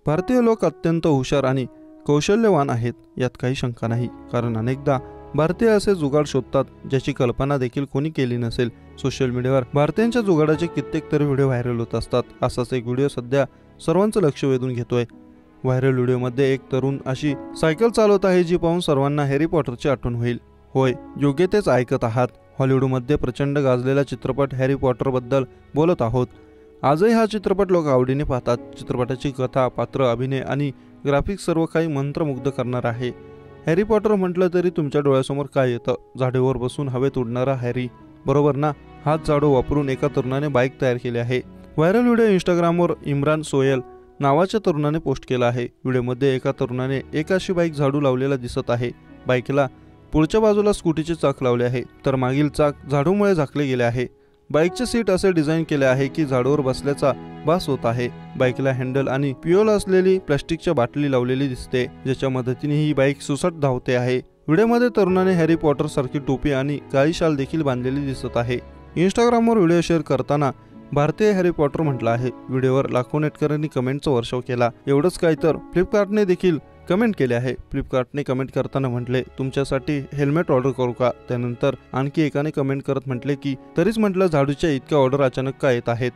भारतीय लोक अत्यंत हुशार आणि कौशल्यवान आहेत, यात काही शंका नाही. कारण अनेकदा भारतीय असे जुगाड शोधतात ज्याची कल्पना देखील कोणी केली नसेल. सोशल मीडियावर भारतीयांच्या जुगाडाचे कित्येक तरी व्हिडिओ व्हायरल होत असतात. असाच एक व्हिडिओ सध्या सर्वांचं लक्ष वेधून घेतोय. व्हायरल व्हिडिओमध्ये एक तरुण अशी सायकल चालवत आहे जी पाहून सर्वांना हॅरी पॉटरची आठवण होईल. होय, योग्य तेच ऐकत आहात. हॉलिवूडमध्ये प्रचंड गाजलेला चित्रपट हॅरी पॉटरबद्दल बोलत आहोत. आजही हा चित्रपट लोक आवडीने पाहतात. चित्रपटाची कथा, पात्र, अभिनय आणि ग्राफिक्स सर्व काही मंत्रमुग्ध करणार आहे. हॅरी पॉटर म्हटलं तरी तुमच्या डोळ्यासमोर काय येतं? झाडेवर बसून हवेत उडणारा हॅरी, बरोबर ना? हाच झाडू वापरून एका तरुणाने बाईक तयार केली आहे. व्हायरल व्हिडिओ इंस्टाग्रामवर इम्रान सोयल नावाच्या तरुणाने पोस्ट केला आहे. व्हिडिओमध्ये एका तरुणाने एक अशी बाईक झाडू लावलेला दिसत आहे. बाईकला पुढच्या बाजूला स्कूटीचे चाक लावले आहे, तर मागील चाक झाडूमुळे झाकले गेले आहे. बाईकचे सीट असे डिझाईन केले आहे की झाडूवर बसल्याचा भास होत आहे. बाईकला हँडल आणि पिओल असलेली प्लास्टिकच्या बाटली लावलेली दिसते, ज्याच्या मदतीने ही बाईक सुसट धावते आहे. व्हिडिओमध्ये तरुणाने हॅरी पॉटर सारखी टोपी आणि काळी शाल देखील बांधलेली दिसत आहे. इंस्टाग्रामवर व्हिडिओ शेअर करताना भारतीय हॅरी पॉटर म्हटलं आहे. व्हिडिओवर लाखो नेटकऱ्यांनी कमेंटचा वर्षाव केला. एवढंच काय तर फ्लिपकार्टने देखील कमेंट केले आहे. फ्लिपकार्टने कमेंट करताना म्हटले, तुमच्यासाठी हेल्मेट ऑर्डर करू का? त्यानंतर आणखी एकाने कमेंट करत म्हटले की तरीच म्हटलं, झाडूच्या इतक्या ऑर्डर अचानक का येत आहेत?